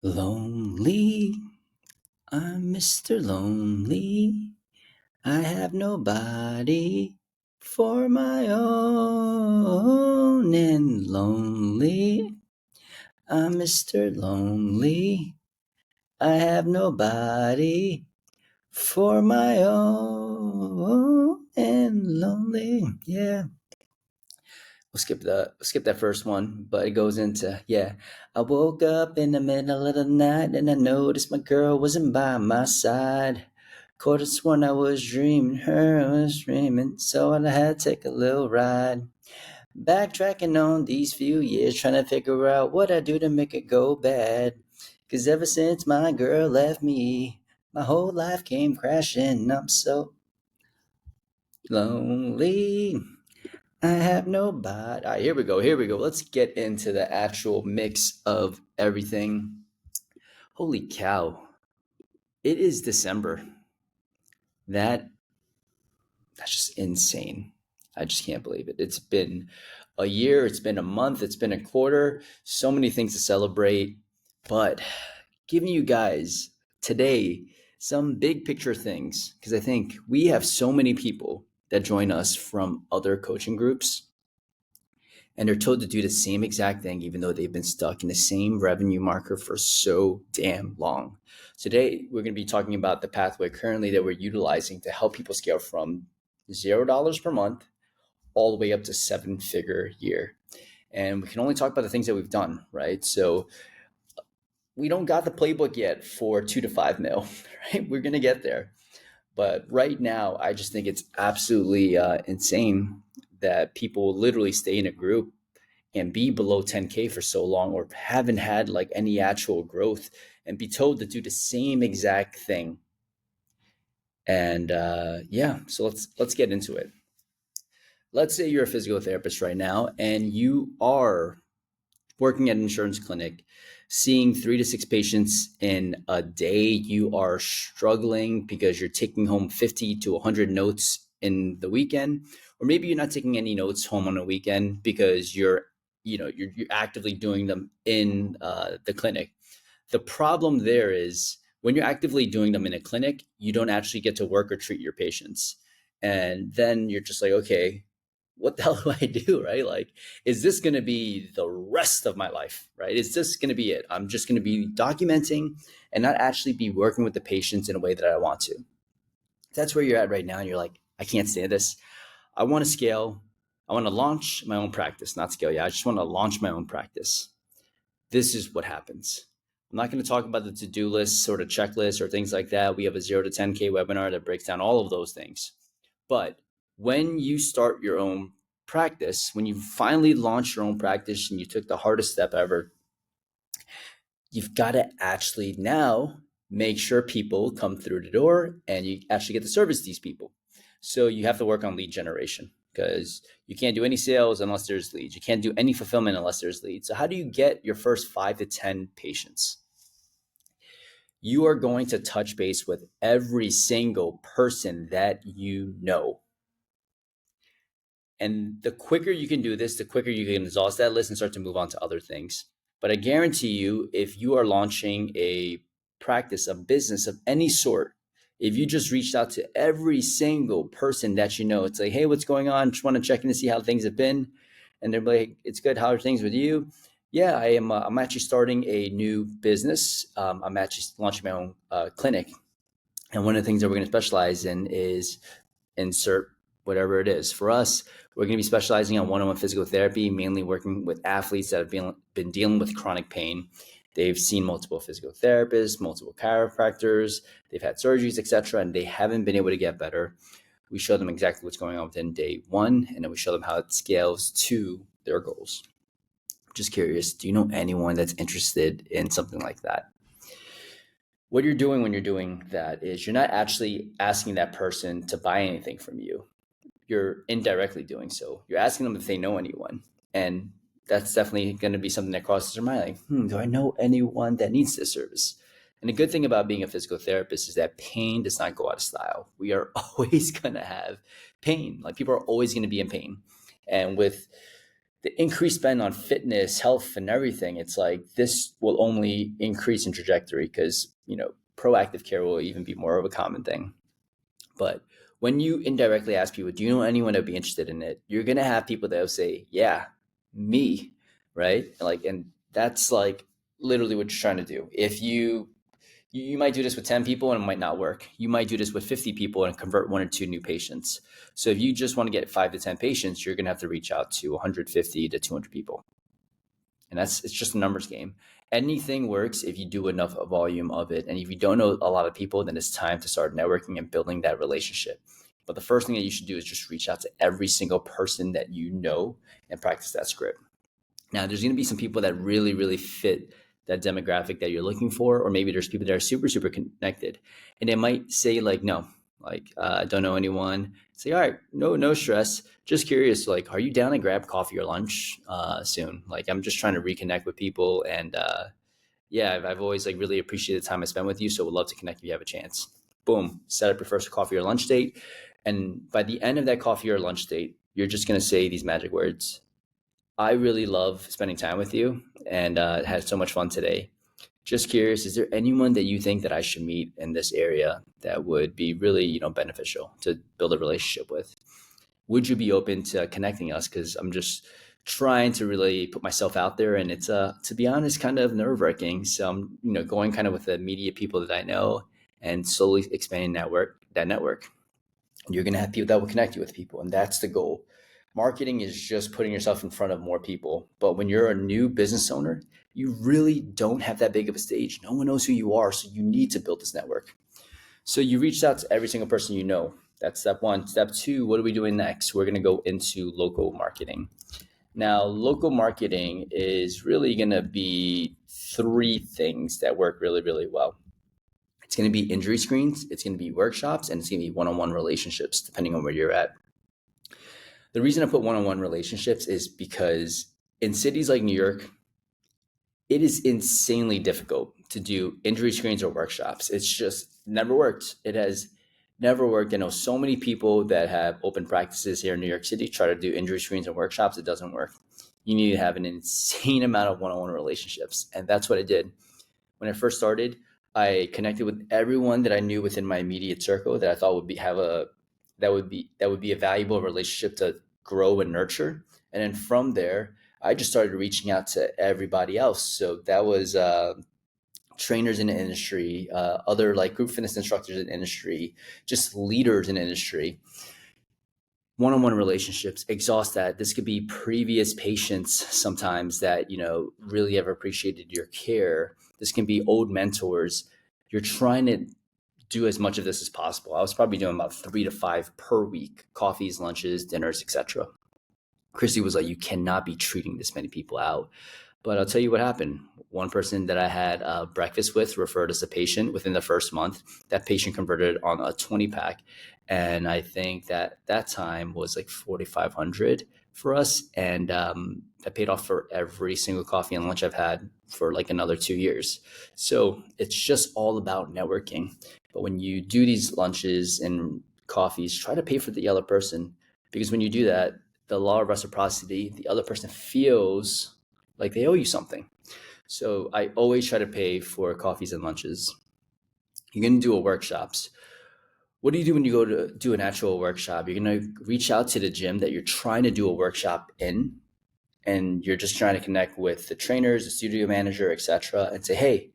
Lonely, I'm Mr. Lonely. I have nobody for my own and lonely. I'm Mr. Lonely. I have nobody for my own and lonely. Yeah. We'll skip that first one, but it goes into yeah. I woke up in the middle of the night and I noticed my girl wasn't by my side. Could have sworn I was dreaming her, I was dreaming, so I had to take a little ride. Backtracking on these few years, trying to figure out what I do to make it go bad. 'Cause ever since my girl left me, my whole life came crashing. I'm so lonely. I have nobody. All right, here we go. Here we go. Let's get into the actual mix of everything. Holy cow. It is December. That that's just insane. I just can't believe it. It's been a year, it's been a month, it's been a quarter. So many things to celebrate. But giving you guys today some big picture things because I think we have so many people that join us from other coaching groups and they're told to do the same exact thing even though they've been stuck in the same revenue marker for so damn long. Today we're going to be talking about the pathway currently that we're utilizing to help people scale from $0 per month all the way up to 7-figure year. And we can only talk about the things that we've done, right? So we don't got the playbook yet for 2 to 5 mil, right? We're going to get there. But right now, I just think it's absolutely insane that people literally stay in a group and be below 10K for so long or haven't had like any actual growth and be told to do the same exact thing. And yeah, so let's get into it. Let's say you're a physical therapist right now and you are working at an insurance clinic, seeing 3 to 6 patients in a day. You are struggling because you're taking home 50 to 100 notes in the weekend, or maybe you're not taking any notes home on a weekend because you're actively doing them in the clinic. The problem there is when you're actively doing them in a clinic, you don't actually get to work or treat your patients. And then you're just like, okay, what the hell do I do? Right? Like, is this going to be the rest of my life? Right? Is this going to be it? I'm just going to be documenting and not actually be working with the patients in a way that I want to. That's where you're at right now. And you're like, I can't stand this. I want to scale. I want to launch my own practice, not scale. Yeah, I just want to launch my own practice. This is what happens. I'm not going to talk about the to-do list sort of checklist or things like that. We have a 0 to 10K webinar that breaks down all of those things. But when you start your own practice, when you finally launch your own practice and you took the hardest step ever, you've got to actually now make sure people come through the door and you actually get to service these people. So you have to work on lead generation because you can't do any sales unless there's leads. You can't do any fulfillment unless there's leads. So how do you get your first 5 to 10 patients? You are going to touch base with every single person that you know. And the quicker you can do this, the quicker you can exhaust that list and start to move on to other things. But I guarantee you, if you are launching a practice, a business of any sort, if you just reached out to every single person that you know, it's like, hey, what's going on? Just want to check in to see how things have been. And they're like, it's good. How are things with you? Yeah, I am. I'm actually starting a new business. I'm actually launching my own clinic. And one of the things that we're going to specialize in is insert whatever it is. For us, we're going to be specializing on one-on-one physical therapy, mainly working with athletes that have been dealing with chronic pain. They've seen multiple physical therapists, multiple chiropractors, they've had surgeries, etc., and they haven't been able to get better. We show them exactly what's going on within day one, and then we show them how it scales to their goals. Just curious, do you know anyone that's interested in something like that? What you're doing when you're doing that is you're not actually asking that person to buy anything from you. You're indirectly doing so. You're asking them if they know anyone. And that's definitely going to be something that crosses their mind. Like, do I know anyone that needs this service? And the good thing about being a physical therapist is that pain does not go out of style. We are always going to have pain. Like people are always going to be in pain. And with the increased spend on fitness, health, and everything, it's like this will only increase in trajectory because, proactive care will even be more of a common thing. But when you indirectly ask people, do you know anyone that would be interested in it? You're going to have people that will say, yeah, me, right? And that's like literally what you're trying to do. If you might do this with 10 people and it might not work. You might do this with 50 people and convert 1 or 2 new patients. So if you just want to get 5 to 10 patients, you're going to have to reach out to 150 to 200 people. And it's just a numbers game. Anything works if you do enough volume of it. And if you don't know a lot of people, then it's time to start networking and building that relationship. But the first thing that you should do is just reach out to every single person that you know and practice that script. Now, there's going to be some people that really, really fit that demographic that you're looking for, or maybe there's people that are super, super connected, and they might say like, no, I don't know anyone. Say, all right, no stress. Just curious, like, are you down to grab coffee or lunch soon? Like, I'm just trying to reconnect with people, and yeah, I've always like really appreciated the time I spent with you, so would love to connect if you have a chance. Boom, set up your first coffee or lunch date, and by the end of that coffee or lunch date, you're just gonna say these magic words: I really love spending time with you and had so much fun today. Just curious, is there anyone that you think that I should meet in this area that would be really, beneficial to build a relationship with? Would you be open to connecting us? Because I'm just trying to really put myself out there, and it's to be honest, kind of nerve-wracking. So I'm, going kind of with the immediate people that I know and slowly expanding that network. You're going to have people that will connect you with people, and that's the goal. Marketing is just putting yourself in front of more people. But when you're a new business owner, you really don't have that big of a stage. No one knows who you are, so you need to build this network. So you reached out to every single person you know. That's step one. Step two, what are we doing next? We're going to go into local marketing. Now, local marketing is really going to be 3 things that work really, really well. It's going to be injury screens, it's going to be workshops, and it's going to be one-on-one relationships, depending on where you're at. The reason I put one-on-one relationships is because in cities like New York, it is insanely difficult to do injury screens or workshops. It's just never worked. It has never worked. I know so many people that have open practices here in New York City try to do injury screens and workshops. It doesn't work. You need to have an insane amount of one-on-one relationships. And that's what I did. When I first started, I connected with everyone that I knew within my immediate circle that I thought that would be a valuable relationship to grow and nurture. And then from there, I just started reaching out to everybody else. So that was trainers in the industry, other like group fitness instructors in the industry, just leaders in the industry. One-on-one relationships, exhaust that. This could be previous patients sometimes that, really have appreciated your care. This can be old mentors. You're trying to do as much of this as possible. I was probably doing about 3 to 5 per week, coffees, lunches, dinners, etc. Christy was like, you cannot be treating this many people out. But I'll tell you what happened. One person that I had breakfast with referred as a patient within the first month. That patient converted on a 20-pack. And I think that time was like 4,500 for us. And that paid off for every single coffee and lunch I've had for like another 2 years. So it's just all about networking. But when you do these lunches and coffees, try to pay for the other person. Because when you do that, the law of reciprocity, the other person feels like they owe you something. So I always try to pay for coffees and lunches. You're going to do a workshops. What do you do when you go to do an actual workshop? You're going to reach out to the gym that you're trying to do a workshop in, and you're just trying to connect with the trainers, the studio manager, etc., and say, hey,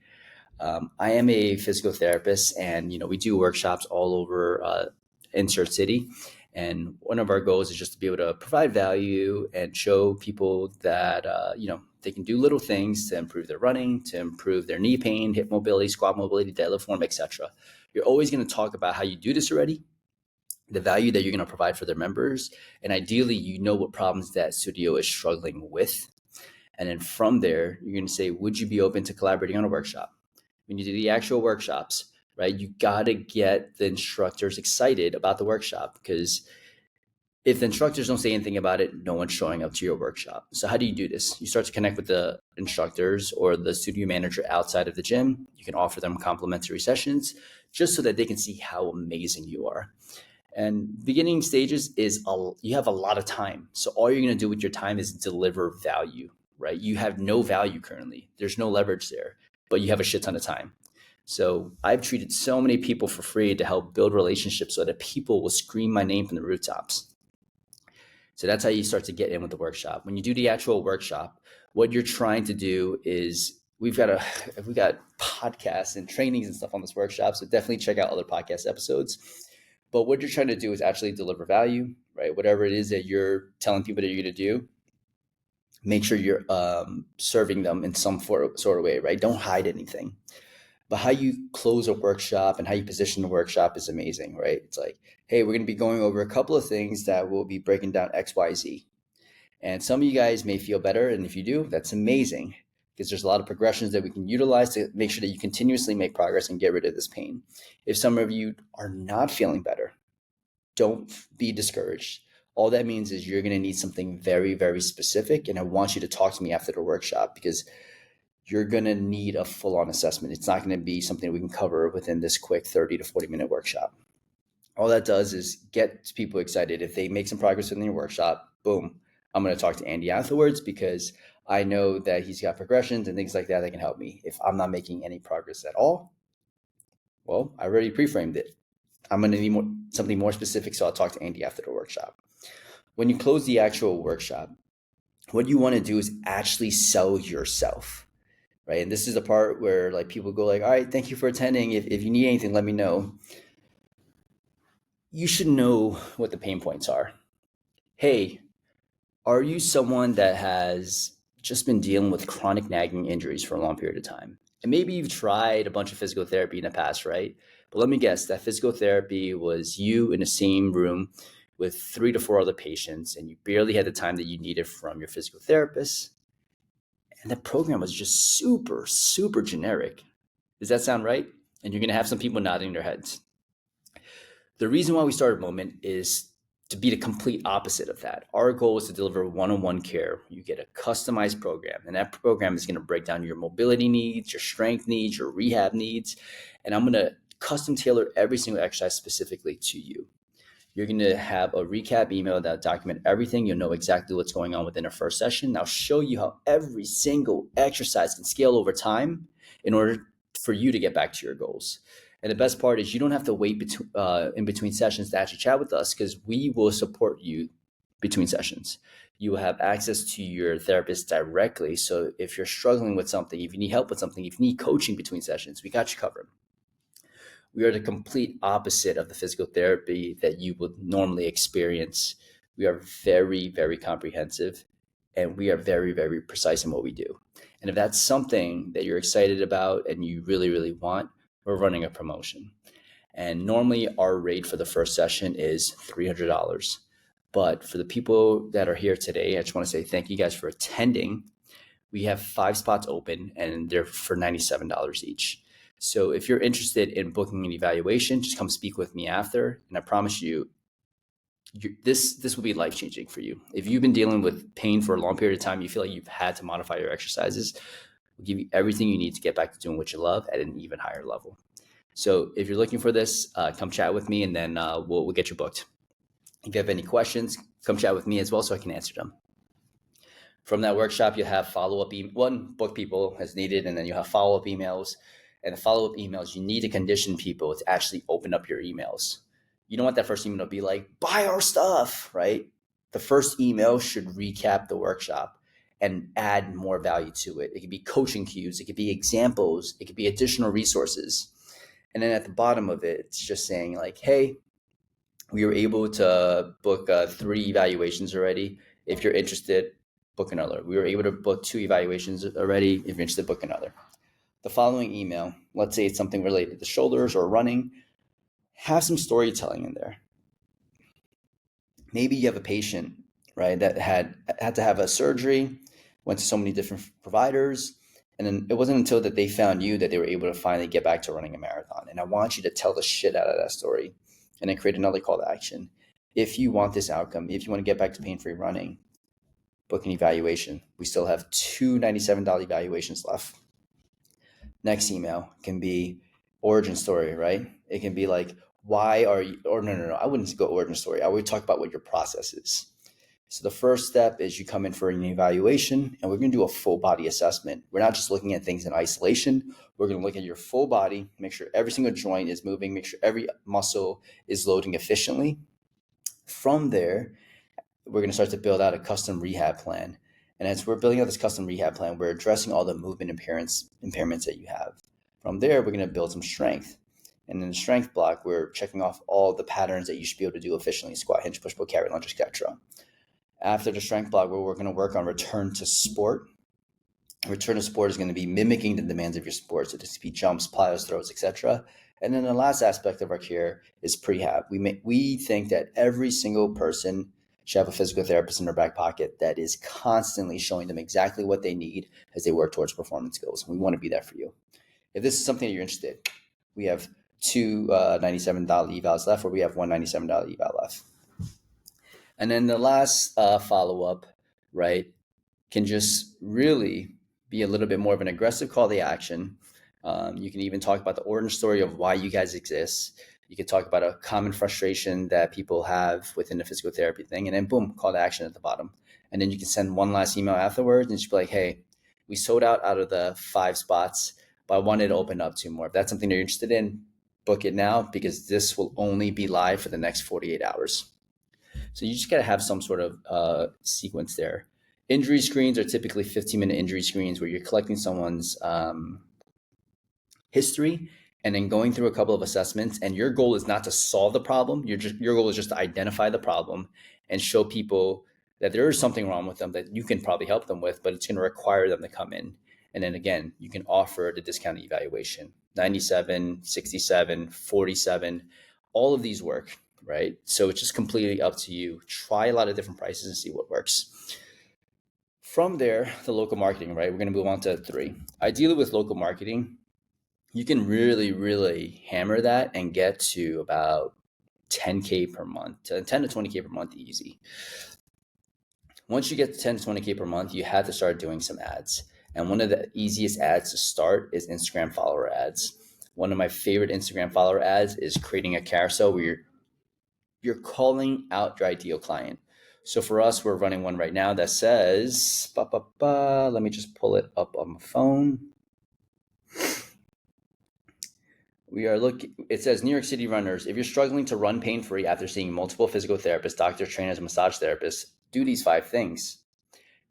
I am a physical therapist, and we do workshops all over Insert City. And one of our goals is just to be able to provide value and show people that, they can do little things to improve their running, to improve their knee pain, hip mobility, squat mobility, deadlift form, etc. You're always going to talk about how you do this already, the value that you're going to provide for their members. And ideally, what problems that studio is struggling with. And then from there, you're going to say, would you be open to collaborating on a workshop? When you do the actual workshops, right, you got to get the instructors excited about the workshop, because if the instructors don't say anything about it, no one's showing up to your workshop. So how do you do this? You start to connect with the instructors or the studio manager outside of the gym. You can offer them complimentary sessions just so that they can see how amazing you are. And beginning stages is you have a lot of time. So all you're going to do with your time is deliver value, right? You have no value currently. There's no leverage there, but you have a shit ton of time. So I've treated so many people for free to help build relationships so that people will scream my name from the rooftops. So that's how you start to get in with the workshop. When you do the actual workshop, what you're trying to do is we've got podcasts and trainings and stuff on this workshop. So definitely check out other podcast episodes. But what you're trying to do is actually deliver value, right? Whatever it is that you're telling people that you're going to do, make sure you're serving them in some sort of way, right? Don't hide anything. But how you close a workshop and how you position the workshop is amazing, right? It's like, hey, we're going to be going over a couple of things that will be breaking down X, Y, Z. And some of you guys may feel better. And if you do, that's amazing because there's a lot of progressions that we can utilize to make sure that you continuously make progress and get rid of this pain. If some of you are not feeling better, don't be discouraged. All that means is you're going to need something very, very specific. And I want you to talk to me after the workshop because you're going to need a full-on assessment. It's not going to be something we can cover within this quick 30 to 40-minute workshop. All that does is get people excited. If they make some progress within your workshop, boom, I'm going to talk to Andy afterwards because I know that he's got progressions and things like that can help me. If I'm not making any progress at all, well, I already pre-framed it. I'm going to need something more specific, so I'll talk to Andy after the workshop. When you close the actual workshop, what you want to do is actually sell yourself. Right. And this is the part where like people go like, all right, thank you for attending. If you need anything, let me know. You should know what the pain points are. Hey, are you someone that has just been dealing with chronic nagging injuries for a long period of time? And maybe you've tried a bunch of physical therapy in the past, right? But let me guess, that physical therapy was you in the same room with 3 to 4 other patients, and you barely had the time that you needed from your physical therapist. And the program was just super, super generic. Does that sound right? And you're going to have some people nodding their heads. The reason why we started Moment is to be the complete opposite of that. Our goal is to deliver one-on-one care. You get a customized program, and that program is going to break down your mobility needs, your strength needs, your rehab needs, and I'm going to custom tailor every single exercise specifically to you. You're going to have a recap email that document everything. You'll know exactly what's going on within a first session. I'll show you how every single exercise can scale over time in order for you to get back to your goals. And the best part is you don't have to wait in between sessions to actually chat with us because we will support you between sessions. You will have access to your therapist directly. So if you're struggling with something, if you need help with something, if you need coaching between sessions, we got you covered. We are the complete opposite of the physical therapy that you would normally experience. We are very, very comprehensive, and we are very, very precise in what we do. And if that's something that you're excited about and you really, really want, we're running a promotion. And normally our rate for the first session is $300. But for the people that are here today, I just want to say thank you guys for attending. We have 5 spots open and they're for $97 each. So if you're interested in booking an evaluation, just come speak with me after. And I promise you, this will be life-changing for you. If you've been dealing with pain for a long period of time, you feel like you've had to modify your exercises, we'll give you everything you need to get back to doing what you love at an even higher level. So if you're looking for this, come chat with me and then we'll get you booked. If you have any questions, come chat with me as well so I can answer them. From that workshop, you'll have follow-up book people as needed, and then you'll have follow-up emails. And the follow-up emails, you need to condition people to actually open up your emails. You don't want that first email to be like, buy our stuff, right? The first email should recap the workshop and add more value to it. It could be coaching cues, it could be examples, it could be additional resources. And then at the bottom of it, it's just saying like, hey, we were able to book 3 evaluations already. If you're interested, book another. We were able to book 2 evaluations already. If you're interested, book another. The following email, let's say it's something related to shoulders or running, have some storytelling in there. Maybe you have a patient, right, that had to have a surgery, went to so many different providers, and then it wasn't until that they found you that they were able to finally get back to running a marathon. And I want you to tell the shit out of that story and then create another call to action. If you want this outcome, if you want to get back to pain-free running, book an evaluation. We still have 2 $97 evaluations left. Next email can be origin story, right? It can be like, why are you, or no, I wouldn't go origin story. I would talk about what your process is. So the first step is you come in for an evaluation, and we're going to do a full body assessment. We're not just looking at things in isolation. We're going to look at your full body, make sure every single joint is moving, make sure every muscle is loading efficiently. From there, we're going to start to build out a custom rehab plan. And as we're building out this custom rehab plan, we're addressing all the movement impairments that you have. From there, we're going to build some strength. And in the strength block, we're checking off all the patterns that you should be able to do efficiently: squat, hinge, push, pull, carry, lunge, etc. After the strength block, we're going to work on return to sport. Return to sport is going to be mimicking the demands of your sport, so this could be jumps, plyos, throws, etc. And then the last aspect of our care is prehab. We think that every single person should have a physical therapist in their back pocket that is constantly showing them exactly what they need as they work towards performance goals. We want to be there for you. If this is something that you're interested in, we have two $97 evals left, or we have one $97 eval left. And then the last follow-up, right, can just really be a little bit more of an aggressive call to action. You can even talk about the origin story of why you guys exist. You can talk about a common frustration that people have within the physical therapy thing, and then boom, call to action at the bottom. And then you can send one last email afterwards and just be like, hey, we sold out of the 5 spots, but I wanted to open up 2 more. If that's something that you're interested in, book it now, because this will only be live for the next 48 hours. So you just got to have some sort of sequence there. Injury screens are typically 15-minute injury screens where you're collecting someone's history and then going through a couple of assessments. And your goal is not to solve the problem. Your goal is just to identify the problem and show people that there is something wrong with them that you can probably help them with, but it's going to require them to come in. And then again, you can offer the discounted evaluation: 97, 67, 47. All of these work, right? So it's just completely up to you. Try a lot of different prices and see what works. From there, the local marketing, right? We're going to move on to 3. Ideally, with local marketing, you can really, really hammer that and get to about 10K per month, 10 to 20K per month easy. Once you get to 10 to 20K per month, you have to start doing some ads. And one of the easiest ads to start is Instagram follower ads. One of my favorite Instagram follower ads is creating a carousel where you're calling out your ideal client. So for us, we're running one right now that says, let me just pull it up on my phone. It says, New York City runners, if you're struggling to run pain-free after seeing multiple physical therapists, doctors, trainers, and massage therapists, do these 5 things.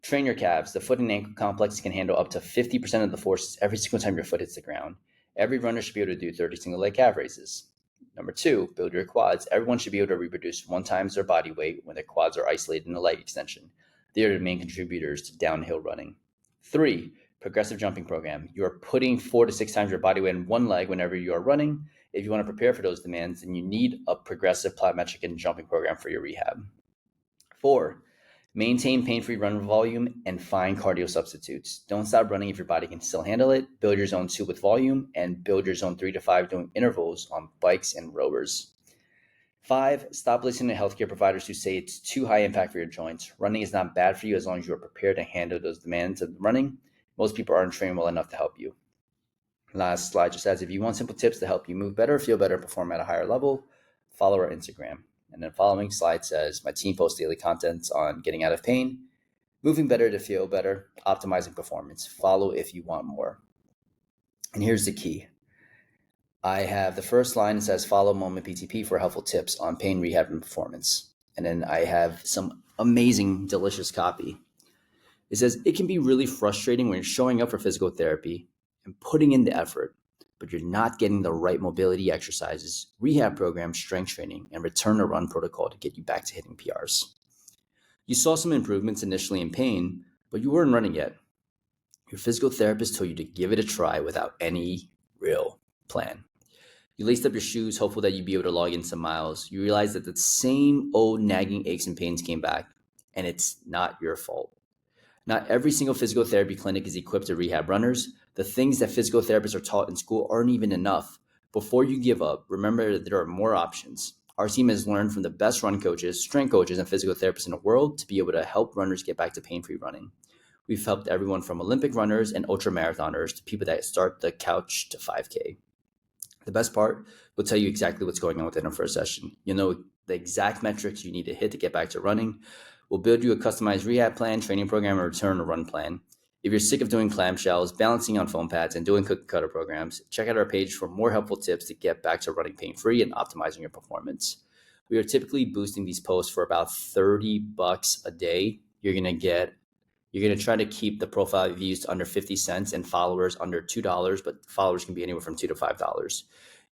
Train your calves. The foot and ankle complex can handle up to 50% of the forces every single time your foot hits the ground. Every runner should be able to do 30 single leg calf raises. Number 2, build your quads. Everyone should be able to reproduce 1 times their body weight when their quads are isolated in a leg extension. They are the main contributors to downhill running. 3, progressive jumping program. You are putting 4 to 6 times your body weight in one leg whenever you are running. If you want to prepare for those demands, then you need a progressive plyometric and jumping program for your rehab. 4, maintain pain-free run volume and find cardio substitutes. Don't stop running if your body can still handle it. Build your zone 2 with volume and build your zone 3 to 5 doing intervals on bikes and rowers. 5, stop listening to healthcare providers who say it's too high impact for your joints. Running is not bad for you as long as you are prepared to handle those demands of running. Most people aren't trained well enough to help you. Last slide just says, if you want simple tips to help you move better, feel better, perform at a higher level, follow our Instagram. And then following slide says, my team posts daily content on getting out of pain, moving better to feel better, optimizing performance. Follow if you want more. And here's the key. I have the first line that says, follow Moment PTP for helpful tips on pain, rehab, and performance. And then I have some amazing, delicious copy. It says, it can be really frustrating when you're showing up for physical therapy and putting in the effort, but you're not getting the right mobility exercises, rehab programs, strength training, and return to run protocol to get you back to hitting PRs. You saw some improvements initially in pain, but you weren't running yet. Your physical therapist told you to give it a try without any real plan. You laced up your shoes, hopeful that you'd be able to log in some miles. You realized that the same old nagging aches and pains came back, and it's not your fault. Not every single physical therapy clinic is equipped to rehab runners. The things that physical therapists are taught in school aren't even enough. Before you give up, remember that there are more options. Our team has learned from the best run coaches, strength coaches, and physical therapists in the world to be able to help runners get back to pain-free running. We've helped everyone from Olympic runners and ultra marathoners to people that start the couch to 5K. The best part will tell you exactly what's going on within our first session. You'll know the exact metrics you need to hit to get back to running. We'll build you a customized rehab plan, training program, or return to run plan. If you're sick of doing clamshells, balancing on foam pads, and doing cookie cutter programs, check out our page for more helpful tips to get back to running pain free and optimizing your performance. We are typically boosting these posts for about $30 a day. You're going to try to keep the profile views to under 50 cents and followers under $2, but followers can be anywhere from $2 to $5.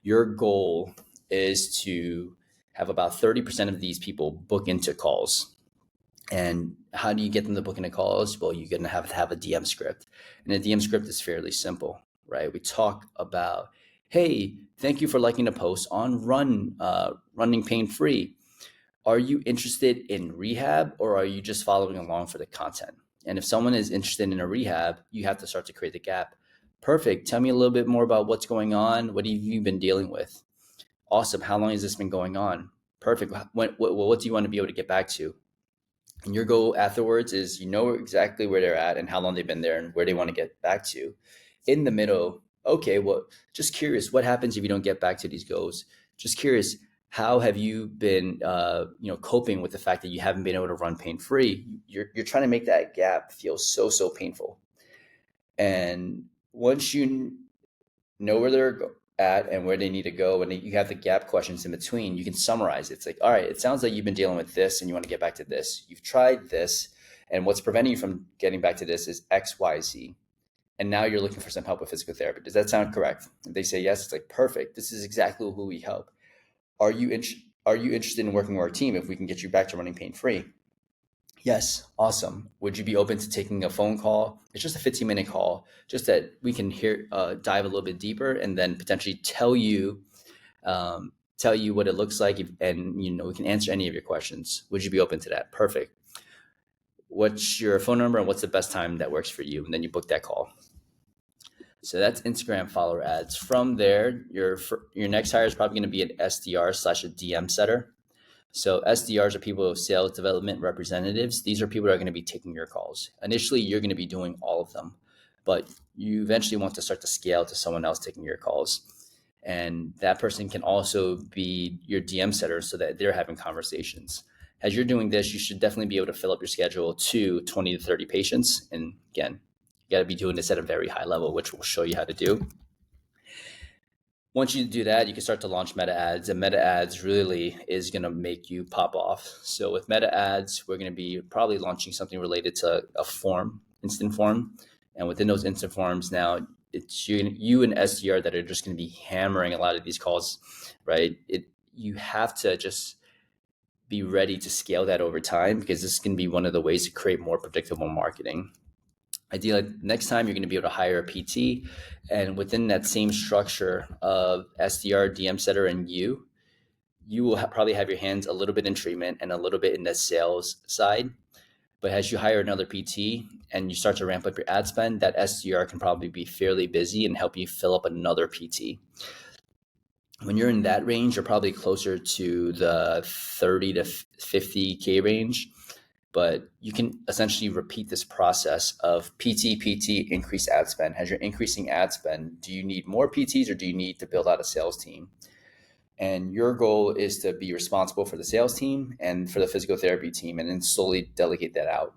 Your goal is to have about 30% of these people book into calls. And how do you get them to book into calls? Well, you're going to have a DM script. And a DM script is fairly simple, right? We talk about, hey, thank you for liking the post on running pain free. Are you interested in rehab, or are you just following along for the content? And if someone is interested in a rehab, you have to start to create the gap. Perfect. Tell me a little bit more about what's going on. What have you been dealing with? Awesome. How long has this been going on? Perfect. What do you want to be able to get back to? And your goal afterwards is, you know, exactly where they're at and how long they've been there and where they want to get back to. In the middle, okay, well, just curious, what happens if you don't get back to these goals? Just curious, how have you been, coping with the fact that you haven't been able to run pain free? You're trying to make that gap feel so painful. And once you know where they're at and where they need to go, and you have the gap questions in between, you can summarize it. It's like, all right, it sounds like you've been dealing with this and you want to get back to this. You've tried this, and what's preventing you from getting back to this is X, Y, Z. And now you're looking for some help with physical therapy. Does that sound correct? If they say yes, it's like, perfect. This is exactly who we help. Are you interested in working with our team if we can get you back to running pain free? Yes, awesome. Would you be open to taking a phone call? It's just a 15-minute call, just that we can dive a little bit deeper, and then potentially tell you what it looks like, and we can answer any of your questions. Would you be open to that? Perfect. What's your phone number and what's the best time that works for you? And then you book that call. So that's Instagram follower ads. From there, your next hire is probably going to be an SDR / a DM setter. So SDRs are people, sales development representatives. These are people that are going to be taking your calls. Initially, you're going to be doing all of them, but you eventually want to start to scale to someone else taking your calls. And that person can also be your DM setter so that they're having conversations. As you're doing this, you should definitely be able to fill up your schedule to 20 to 30 patients. And again, you got to be doing this at a very high level, which we'll show you how to do. Once you do that, you can start to launch meta ads, and meta ads really is going to make you pop off. So with meta ads, we're going to be probably launching something related to a form, instant form. And within those instant forms now, it's you and SDR that are just going to be hammering a lot of these calls, right? You have to just be ready to scale that over time, because this is going to be one of the ways to create more predictable marketing. Ideally, next time you're going to be able to hire a PT, and within that same structure of SDR, DM setter, and you will probably have your hands a little bit in treatment and a little bit in the sales side. But as you hire another PT and you start to ramp up your ad spend, that SDR can probably be fairly busy and help you fill up another PT. When you're in that range, you're probably closer to the 30 to 50K range. But you can essentially repeat this process of PT, increase ad spend. As you're increasing ad spend, do you need more PTs or do you need to build out a sales team? And your goal is to be responsible for the sales team and for the physical therapy team, and then slowly delegate that out.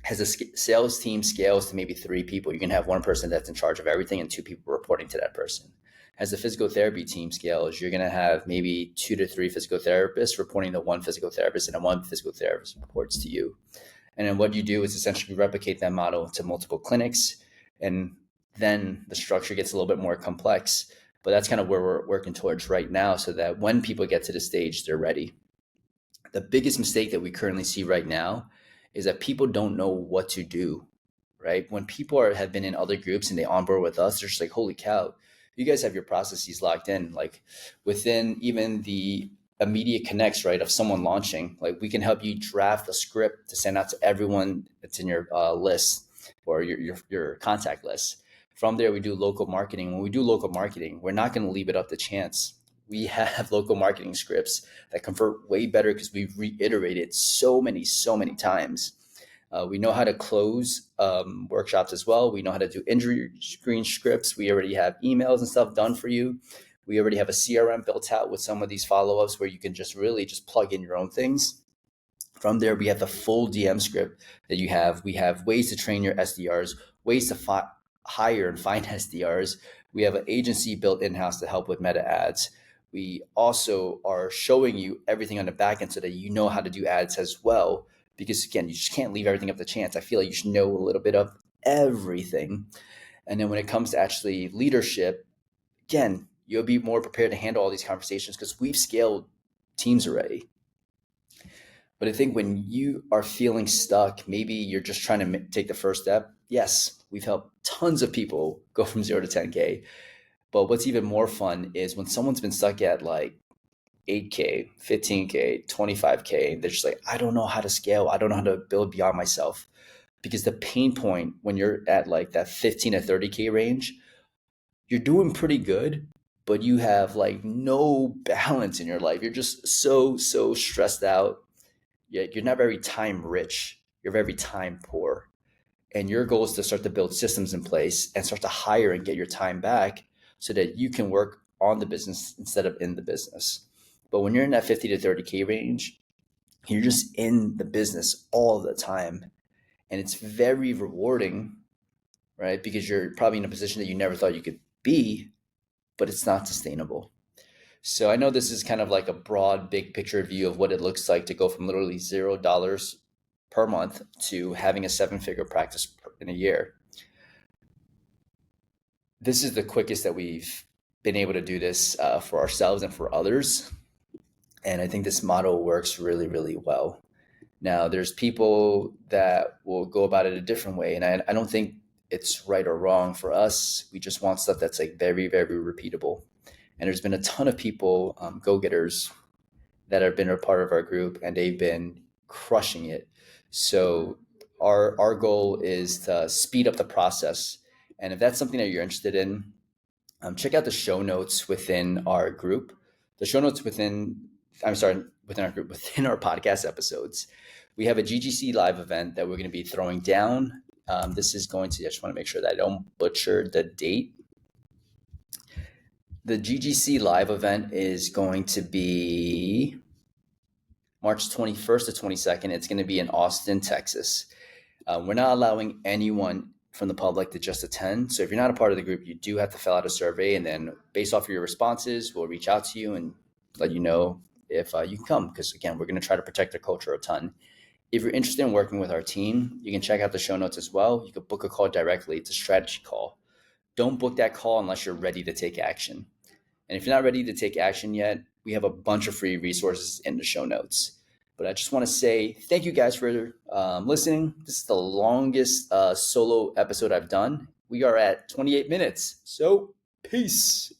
As the sales team scales to maybe 3 people, you can have one person that's in charge of everything and 2 people reporting to that person. As the physical therapy team scales, you're going to have maybe 2 to 3 physical therapists reporting to one physical therapist, and then one physical therapist reports to you. And then what you do is essentially replicate that model to multiple clinics, and then the structure gets a little bit more complex. But that's kind of where we're working towards right now, so that when people get to the stage, they're ready. The biggest mistake that we currently see right now is that people don't know what to do, right? When people have been in other groups and they onboard with us, they're just like, holy cow, you guys have your processes locked in. Like within even the immediate connects, right, of someone launching, like we can help you draft a script to send out to everyone that's in your list or your contact list. From there, we do local marketing. When we do local marketing, we're not going to leave it up to chance. We have local marketing scripts that convert way better because we've reiterated so many times. We know how to close workshops as well. We know how to do injury screen scripts. We already have emails and stuff done for you. We already have a CRM built out with some of these follow-ups where you can just really just plug in your own things. From there, we have the full DM script that you have. We have ways to train your SDRs, ways to hire and find SDRs. We have an agency built in-house to help with meta ads. We also are showing you everything on the back end so that you know how to do ads as well. Because again, you just can't leave everything up to chance. I feel like you should know a little bit of everything. And then when it comes to actually leadership, again, you'll be more prepared to handle all these conversations because we've scaled teams already. But I think when you are feeling stuck, maybe you're just trying to take the first step. Yes, we've helped tons of people go from 0 to 10K. But what's even more fun is when someone's been stuck at like 8K, 15K, 25K, they're just like, I don't know how to scale. I don't know how to build beyond myself. Because the pain point when you're at like that 15 to 30K range, you're doing pretty good, but you have like no balance in your life. You're just so stressed out. You're not very time rich. You're very time poor. And your goal is to start to build systems in place and start to hire and get your time back so that you can work on the business instead of in the business. But when you're in that 50 to 30K range, you're just in the business all the time. And it's very rewarding, right? Because you're probably in a position that you never thought you could be, but it's not sustainable. So I know this is kind of like a broad, big picture view of what it looks like to go from literally $0 per month to having a 7-figure practice in a year. This is the quickest that we've been able to do this for ourselves and for others. And I think this model works really, really well. Now, there's people that will go about it a different way. And I don't think it's right or wrong. For us, we just want stuff that's like very, very repeatable. And there's been a ton of people, go-getters, that have been a part of our group, and they've been crushing it. So our goal is to speed up the process. And if that's something that you're interested in, check out the show notes within our group. The show notes within our group, within our podcast episodes. We have a GGC live event that we're going to be throwing down. This is going to, I just want to make sure that I don't butcher the date. The GGC live event is going to be March 21st to 22nd. It's going to be in Austin, Texas. We're not allowing anyone from the public to just attend. So if you're not a part of the group, you do have to fill out a survey. And then based off of your responses, we'll reach out to you and let you know if you can come. Because again, we're going to try to protect the culture a ton. If you're interested in working with our team, you can check out the show notes as well. You can book a call directly. It's a strategy call. Don't book that call unless you're ready to take action. And if you're not ready to take action yet, we have a bunch of free resources in the show notes. But I just want to say thank you guys for listening. This is the longest solo episode I've done. We are at 28 minutes. So peace.